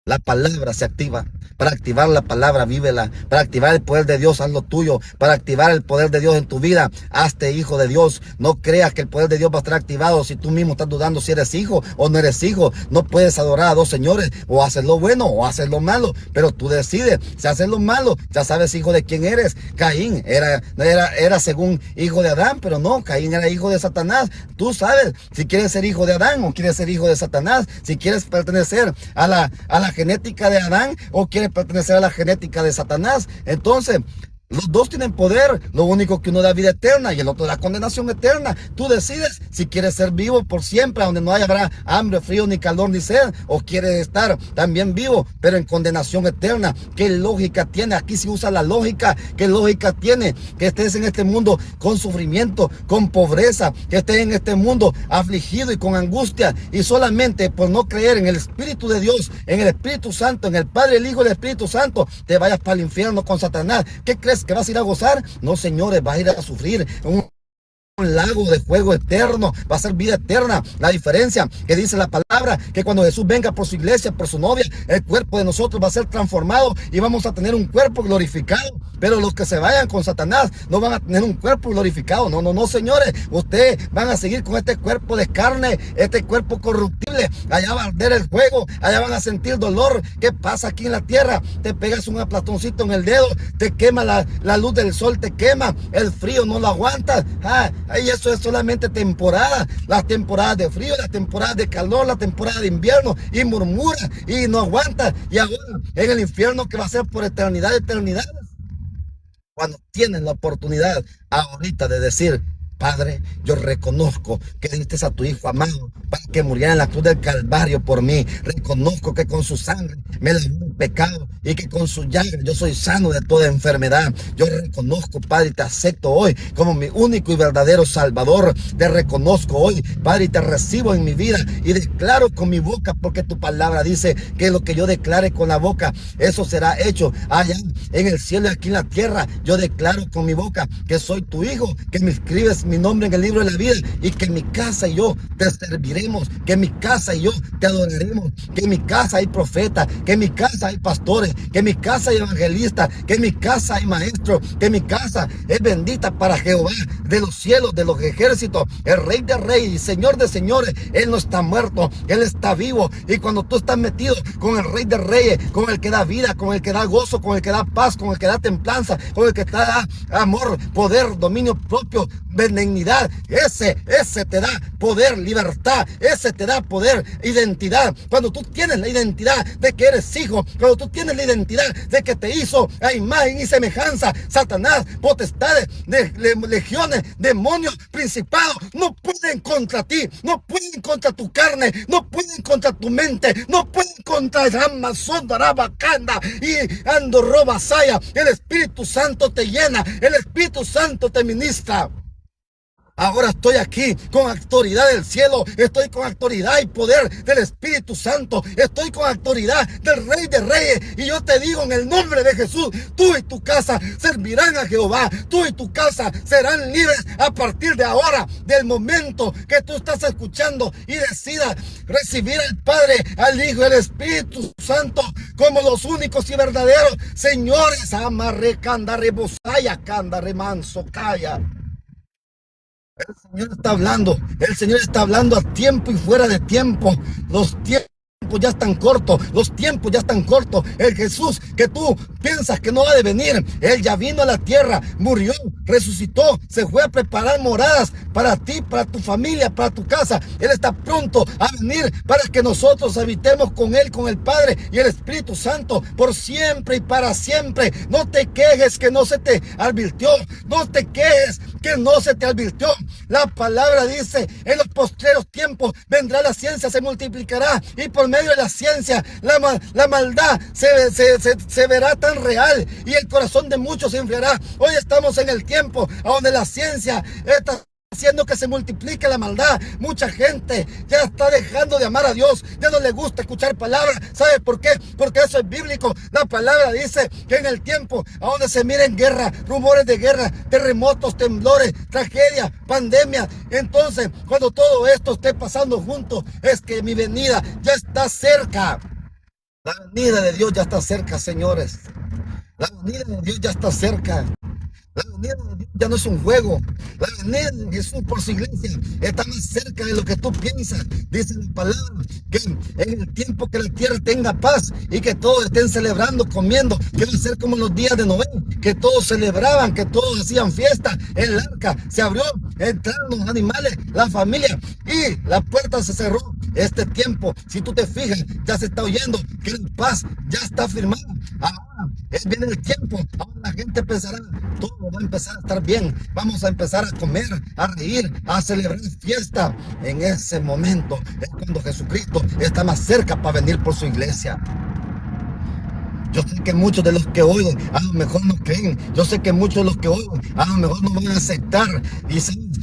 La palabra se activa. Para activar la palabra, vívela. Para activar el poder de Dios, haz lo tuyo. Para activar el poder de Dios en tu vida, hazte hijo de Dios. No creas que el poder de Dios va a estar activado si tú mismo estás dudando si eres hijo o no eres hijo. No puedes adorar a dos señores. O haces lo bueno o haces lo malo. Pero tú decides. Si haces lo malo, ya sabes hijo de quién eres. Caín era según hijo de Adán, pero no, Caín era hijo de Satanás. Tú sabes si quieres ser hijo de Adán o quieres ser hijo de Satanás. Si quieres pertenecer a la genética de Adán o quiere pertenecer a la genética de Satanás. Entonces, los dos tienen poder. Lo único que uno da vida eterna y el otro da condenación eterna. Tú decides si quieres ser vivo por siempre, donde no habrá hambre, frío, ni calor, ni sed, o quieres estar también vivo, pero en condenación eterna. ¿Qué lógica tiene? Aquí se usa la lógica. ¿Qué lógica tiene que estés en este mundo con sufrimiento, con pobreza, que estés en este mundo afligido y con angustia, y solamente por no creer en el Espíritu de Dios, en el Espíritu Santo, en el Padre, el Hijo y el Espíritu Santo, te vayas para el infierno con Satanás? ¿Qué crees que vas a ir a gozar? No, señores, vas a ir a sufrir un lago de fuego eterno. Va a ser vida eterna. La diferencia que dice la palabra, que cuando Jesús venga por su iglesia, por su novia, el cuerpo de nosotros va a ser transformado y vamos a tener un cuerpo glorificado. Pero los que se vayan con Satanás no van a tener un cuerpo glorificado. No, no, no, señores. Ustedes van a seguir con este cuerpo de carne, este cuerpo corruptible. Allá va a arder el fuego, allá van a sentir dolor. ¿Qué pasa aquí en la tierra? Te pegas un aplastoncito en el dedo, te quema la luz del sol, te quema, el frío no lo aguantas. Y eso es solamente temporada. Las temporadas de frío, las temporadas de calor, la temporada de invierno, y murmura y no aguanta. Y ahora en el infierno, que va a ser por eternidad de eternidades. Cuando tienes la oportunidad ahorita de decir: Padre, yo reconozco que diste a tu Hijo amado para que muriera en la cruz del Calvario por mí. Reconozco que con su sangre me lavó el pecado y que con su llaga yo soy sano de toda enfermedad. Yo reconozco, Padre, y te acepto hoy como mi único y verdadero Salvador. Te reconozco hoy, Padre, y te recibo en mi vida y declaro con mi boca, porque tu palabra dice que lo que yo declare con la boca, eso será hecho allá en el cielo y aquí en la tierra. Yo declaro con mi boca que soy tu hijo, que me escribes mi nombre en el libro de la vida y que en mi casa y yo te serviremos, que en mi casa y yo te adoraremos, que en mi casa hay profetas, que en mi casa hay pastores, que en mi casa hay evangelistas, que en mi casa hay maestros, que mi casa es bendita para Jehová de los cielos, de los ejércitos, el Rey de reyes y Señor de señores. Él no está muerto, Él está vivo. Y cuando tú estás metido con el Rey de reyes, con el que da vida, con el que da gozo, con el que da paz, con el que da templanza, con el que te da amor, poder, dominio propio, benignidad, ese te da poder, libertad, ese te da poder, identidad. Cuando tú tienes la identidad de que eres hijo, cuando tú tienes la identidad de que te hizo a imagen y semejanza, Satanás, potestades, legiones, demonios, principados, no pueden contra ti, no pueden contra tu carne, no pueden contra tu mente, no pueden contra el Amazon, Darabacanda y Andorrobasaya. El Espíritu Santo te llena, el Espíritu Santo te ministra. Ahora estoy aquí con autoridad del cielo, estoy con autoridad y poder del Espíritu Santo, estoy con autoridad del Rey de Reyes, y yo te digo en el nombre de Jesús, tú y tu casa servirán a Jehová, tú y tu casa serán libres a partir de ahora, del momento que tú estás escuchando y decidas recibir al Padre, al Hijo y al Espíritu Santo como los únicos y verdaderos señores. Amarre, canda, rebosaya, canda, remanso, calla. El Señor está hablando, el Señor está hablando a tiempo y fuera de tiempo. Los tiempos ya están cortos, los tiempos ya están cortos. El Jesús que tú piensas que no ha de venir, Él ya vino a la tierra, murió, resucitó, se fue a preparar moradas para ti, para tu familia, para tu casa. Él está pronto a venir para que nosotros habitemos con Él, con el Padre y el Espíritu Santo por siempre y para siempre. No te quejes que no se te advirtió, no te quejes que no se te advirtió. La palabra dice, en los postreros tiempos vendrá la ciencia, se multiplicará, y por medio de la ciencia la maldad se verá tan real y el corazón de muchos se enfriará. Hoy estamos en el tiempo donde la ciencia está haciendo que se multiplique la maldad. Mucha gente ya está dejando de amar a Dios, ya no le gusta escuchar palabras. ¿Sabe por qué? Porque eso es bíblico. La palabra dice que en el tiempo a donde se miren guerra, rumores de guerra, terremotos, temblores, tragedias, pandemias, entonces cuando todo esto esté pasando juntos, es que mi venida ya está cerca. La venida de Dios ya está cerca, señores. La venida de Dios ya está cerca. La venida de Dios ya no es un juego. La venida de Jesús por su iglesia está más cerca de lo que tú piensas. Dice la palabra que en el tiempo que la tierra tenga paz y que todos estén celebrando, comiendo, que va a ser como los días de Noé, que todos celebraban, que todos hacían fiesta. El arca se abrió, entraron los animales, la familia, y la puerta se cerró. Este tiempo, si tú te fijas, ya se está oyendo que la paz ya está firmada. Ahora viene el tiempo, ahora la gente pensará, todo va a empezar a estar bien, vamos a empezar a comer, a reír, a celebrar fiesta. En ese momento es cuando Jesucristo está más cerca para venir por su iglesia. Yo sé que muchos de los que oigan a lo mejor no creen. Yo sé que muchos de los que oigan a lo mejor no van a aceptar. Y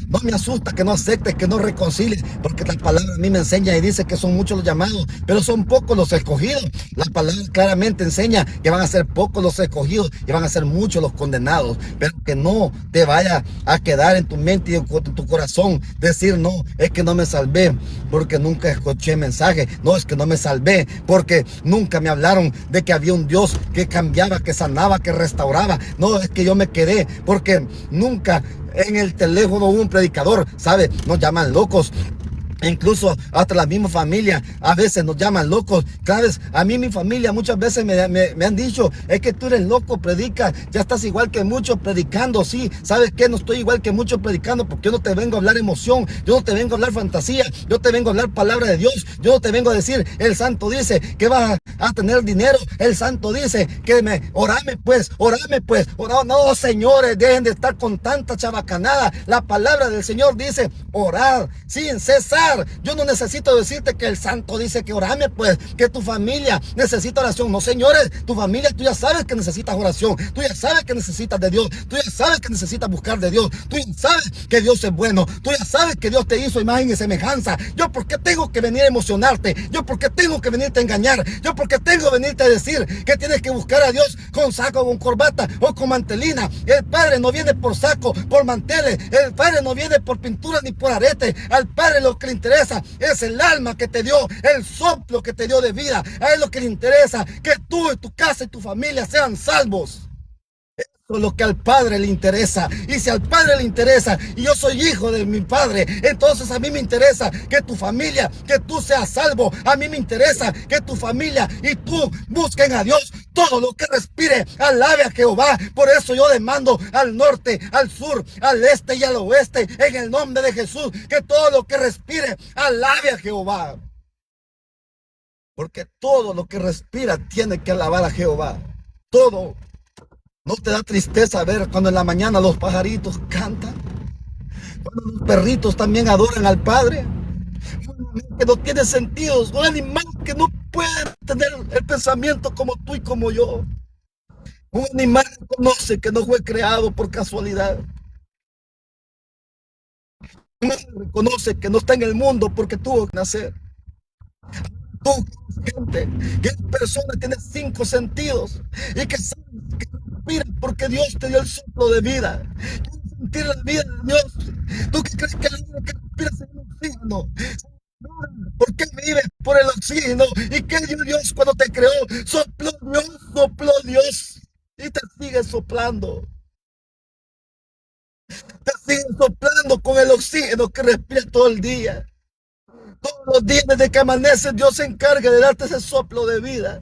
no me asusta que no aceptes, que no reconcilies, porque la palabra a mí me enseña y dice que son muchos los llamados, pero son pocos los escogidos. La palabra claramente enseña que van a ser pocos los escogidos y van a ser muchos los condenados. Pero que no te vaya a quedar en tu mente y en tu corazón decir, no, es que no me salvé porque nunca escuché mensaje. No, es que no me salvé porque nunca me hablaron de que había un Dios que cambiaba, que sanaba, que restauraba. No, es que yo me quedé porque nunca en el teléfono hubo un predicador. ¿Sabe? Nos llaman locos Incluso hasta la misma familia a veces nos llaman locos. ¿Sabes? A mí mi familia muchas veces me han dicho, es que tú eres loco, predica, ya estás igual que muchos predicando. Sí, ¿sabes qué? No estoy igual que muchos predicando, porque yo no te vengo a hablar emoción, yo no te vengo a hablar fantasía, yo te vengo a hablar palabra de Dios. Yo no te vengo a decir, el santo dice que vas a tener dinero, el santo dice que orame pues, orame pues. No, señores, dejen de estar con tanta chabacanada. La palabra del Señor dice, orar sin cesar. Yo no necesito decirte que el santo dice que orame pues, que tu familia necesita oración. No, señores, tu familia, tú ya sabes que necesitas oración, tú ya sabes que necesitas de Dios, tú ya sabes que necesitas buscar de Dios, tú ya sabes que Dios es bueno, tú ya sabes que Dios te hizo imagen y semejanza. Yo, ¿por qué tengo que venir a emocionarte? Yo, ¿por qué tengo que venirte a engañar? Yo, ¿por qué tengo que venirte a decir que tienes que buscar a Dios con saco, con corbata o con mantelina? El Padre no viene por saco, por manteles. El Padre no viene por pintura ni por arete. Al Padre lo que le interesa es el alma que te dio, el soplo que te dio de vida. A Él lo que le interesa, que tú y tu casa y tu familia sean salvos. Eso es lo que al Padre le interesa. Y si al Padre le interesa, y yo soy hijo de mi Padre, entonces a mí me interesa que tu familia, que tú seas salvo. A mí me interesa que tu familia y tú busquen a Dios. Todo lo que respire, alabe a Jehová. Por eso yo demando al norte, al sur, al este y al oeste, en el nombre de Jesús, que todo lo que respire, alabe a Jehová. Porque todo lo que respira tiene que alabar a Jehová. Todo. ¿No te da tristeza ver cuando en la mañana los pajaritos cantan? Cuando los perritos también adoran al Padre. Un animal que no tiene sentidos, un animal que no puede tener el pensamiento como tú y como yo. Un animal que conoce que no fue creado por casualidad. Un animal que reconoce que no está en el mundo porque tuvo que nacer. Tú, gente, que persona tiene 5 sentidos y que sabe que respira porque Dios te dio el soplo de vida. ¿Quieres sentir la vida de Dios? ¿Tú que crees que el aire que respiras es el oxígeno? ¿Por qué vives por el oxígeno? ¿Y qué dio Dios cuando te creó? Sopló Dios y te sigue soplando. Te sigue soplando con el oxígeno que respiras todo el día. Todos los días desde que amanece, Dios se encarga de darte ese soplo de vida.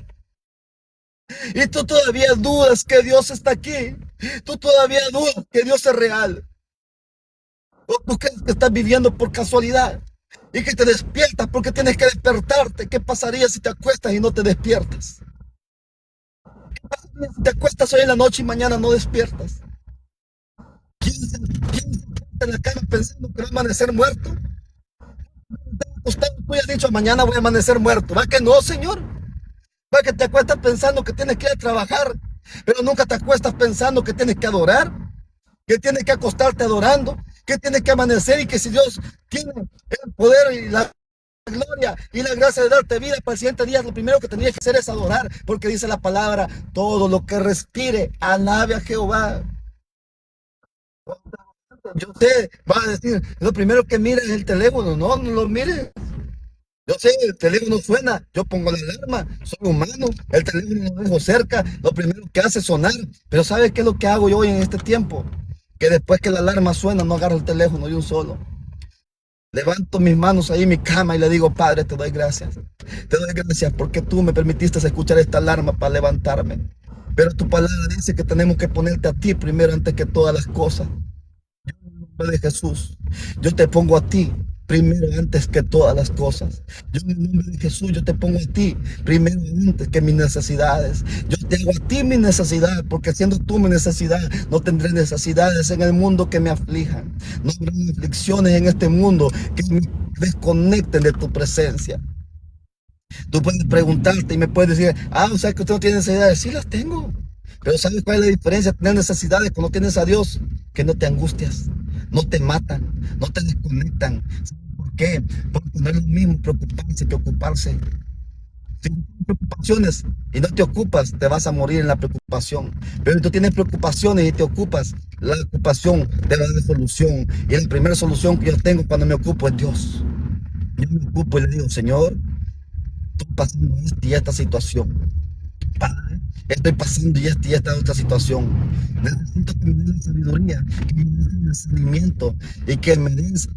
Y tú todavía dudas que Dios está aquí. Tú todavía dudas que Dios es real. O tú crees que estás viviendo por casualidad y que te despiertas porque tienes que despertarte. ¿Qué pasaría si te acuestas y no te despiertas? ¿Qué pasaría si te acuestas hoy en la noche y mañana no despiertas? ¿Quién se queda en la cama pensando que va a amanecer muerto? Usted tú ya has dicho, mañana voy a amanecer muerto. ¿Va que no, Señor? ¿Va que te acuestas pensando que tienes que ir a trabajar, pero nunca te acuestas pensando que tienes que adorar, que tienes que acostarte adorando, que tienes que amanecer y que si Dios tiene el poder y la gloria y la gracia de darte vida para el siguiente día, lo primero que tenías que hacer es adorar, porque dice la palabra, todo lo que respire, alabe a Jehová. Yo sé, va a decir, lo primero que mire es el teléfono. No, no lo mire. Yo sé, el teléfono suena, yo pongo la alarma, soy humano, el teléfono lo dejo cerca, lo primero que hace es sonar. Pero ¿sabes qué es lo que hago yo hoy en este tiempo? Que después que la alarma suena, no agarro el teléfono de un solo. Levanto mis manos ahí en mi cama y le digo, Padre, te doy gracias. Te doy gracias porque tú me permitiste escuchar esta alarma para levantarme. Pero tu palabra dice que tenemos que ponerte a ti primero antes que todas las cosas. En el nombre de Jesús, yo te pongo a ti primero antes que todas las cosas. Yo en el nombre de Jesús, yo te pongo a ti primero antes que mis necesidades. Yo te hago a ti mi necesidad, porque siendo tú mi necesidad, no tendré necesidades en el mundo que me aflijan. No habrá aflicciones en este mundo que me desconecten de tu presencia. Tú puedes preguntarte y me puedes decir, o sea que usted no tiene necesidades. Sí las tengo. Pero ¿sabes cuál es la diferencia de tener necesidades cuando tienes a Dios? Que no te angustias, no te matan, no te desconectan. ¿Sabes por qué? Porque no es lo mismo preocuparse que ocuparse. Si tienes preocupaciones y no te ocupas, te vas a morir en la preocupación. Pero si tú tienes preocupaciones y te ocupas, la ocupación te va a dar solución. Y la primera solución que yo tengo cuando me ocupo es Dios. Yo me ocupo y le digo, Señor, estoy pasando esta y esta situación. Padre, estoy pasando y esta otra situación. Necesito que me des la sabiduría, que me des el discernimiento y que me des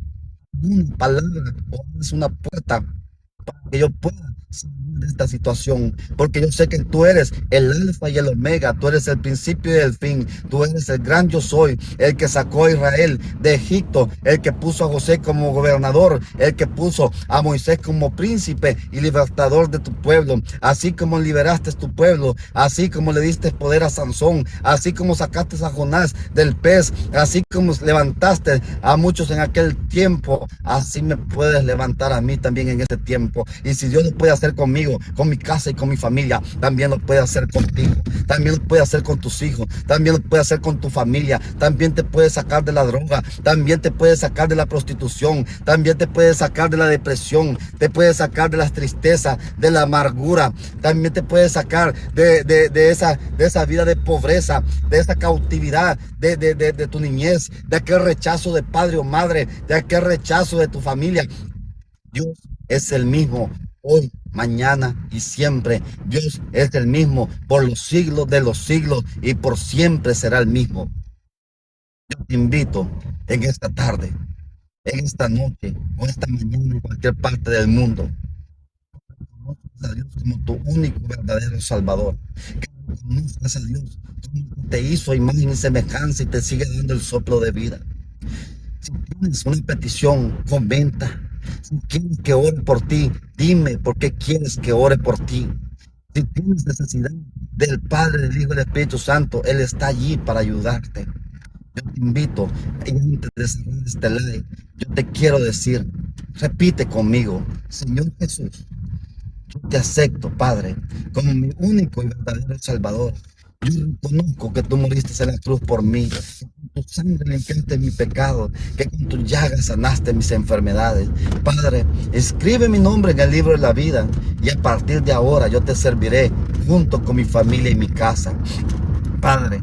una palabra o abres una puerta para que yo pueda salir de esta situación, porque yo sé que tú eres el alfa y el omega, tú eres el principio y el fin, tú eres el gran yo soy, el que sacó a Israel de Egipto, el que puso a José como gobernador, el que puso a Moisés como príncipe y libertador de tu pueblo, así como liberaste tu pueblo, así como le diste poder a Sansón, así como sacaste a Jonás del pez, así como levantaste a muchos en aquel tiempo, así me puedes levantar a mí también en este tiempo. Y si Dios lo puede hacer conmigo, con mi casa y con mi familia, también lo puede hacer contigo, también lo puede hacer con tus hijos, también lo puede hacer con tu familia, también te puede sacar de la droga, también te puede sacar de la prostitución, también te puede sacar de la depresión, te puede sacar de las tristezas, de la amargura, también te puede sacar de esa vida de pobreza, de esa cautividad de tu niñez, de aquel rechazo de padre o madre, de aquel rechazo de tu familia. Dios es el mismo hoy, mañana y siempre. Dios es el mismo por los siglos de los siglos y por siempre será el mismo. Yo te invito en esta tarde, en esta noche o esta mañana en cualquier parte del mundo. Conozcas a Dios como tu único verdadero Salvador. Que conozcas a Dios como te hizo a imagen y semejanza y te sigue dando el soplo de vida. Si tienes una petición, comenta. Si quieres que ore por ti, dime por qué quieres que ore por ti. Si tienes necesidad del Padre, del Hijo y del Espíritu Santo, Él está allí para ayudarte. Yo te invito, y antes de cerrar este live, yo te quiero decir, repite conmigo: Señor Jesús, yo te acepto, Padre, como mi único y verdadero Salvador. Yo reconozco que tú moriste en la cruz por mí, que con tu sangre limpiaste mi pecado, que con tu llaga sanaste mis enfermedades. Padre, escribe mi nombre en el libro de la vida y a partir de ahora yo te serviré junto con mi familia y mi casa. Padre,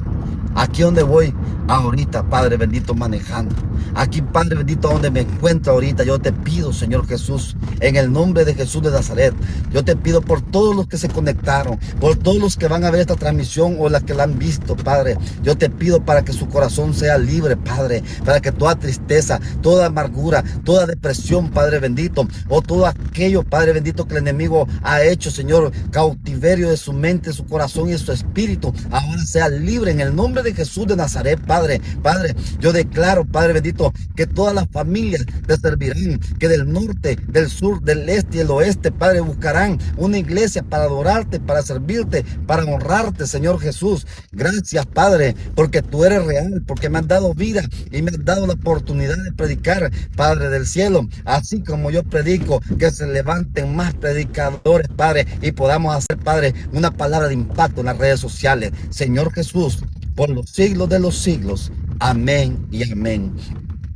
aquí donde voy ahorita, Padre bendito, manejando. Aquí, Padre bendito, donde me encuentro ahorita, yo te pido, Señor Jesús, en el nombre de Jesús de Nazaret, yo te pido por todos los que se conectaron, por todos los que van a ver esta transmisión o las que la han visto, Padre. Yo te pido para que su corazón sea libre, Padre, para que toda tristeza, toda amargura, toda depresión, Padre bendito, o todo aquello, Padre bendito, que el enemigo ha hecho, Señor, cautiverio de su mente, su corazón y su espíritu, ahora sea libre en el nombre de Jesús de Nazaret, Padre. Padre, yo declaro, Padre bendito, que todas las familias te servirán, que del norte, del sur, del este y el oeste, Padre, buscarán una iglesia para adorarte, para servirte, para honrarte, Señor Jesús. Gracias, Padre, porque tú eres real, porque me has dado vida y me has dado la oportunidad de predicar, Padre del cielo, así como yo predico, que se levanten más predicadores, Padre, y podamos hacer, Padre, una palabra de impacto en las redes sociales. Señor Jesús, por los siglos de los siglos. Amén y amén.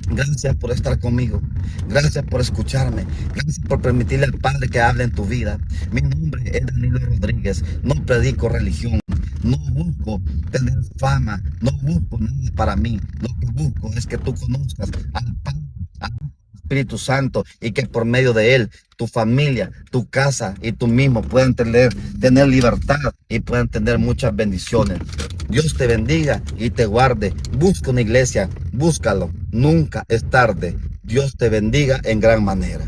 Gracias por estar conmigo. Gracias por escucharme. Gracias por permitirle al Padre que hable en tu vida. Mi nombre es Danilo Rodríguez. No predico religión. No busco tener fama. No busco nada para mí. Lo que busco es que tú conozcas al Padre, al Espíritu Santo, y que por medio de Él tu familia, tu casa y tú mismo puedan tener libertad y puedan tener muchas bendiciones. Dios te bendiga y te guarde. Busca una iglesia, búscalo. Nunca es tarde. Dios te bendiga en gran manera.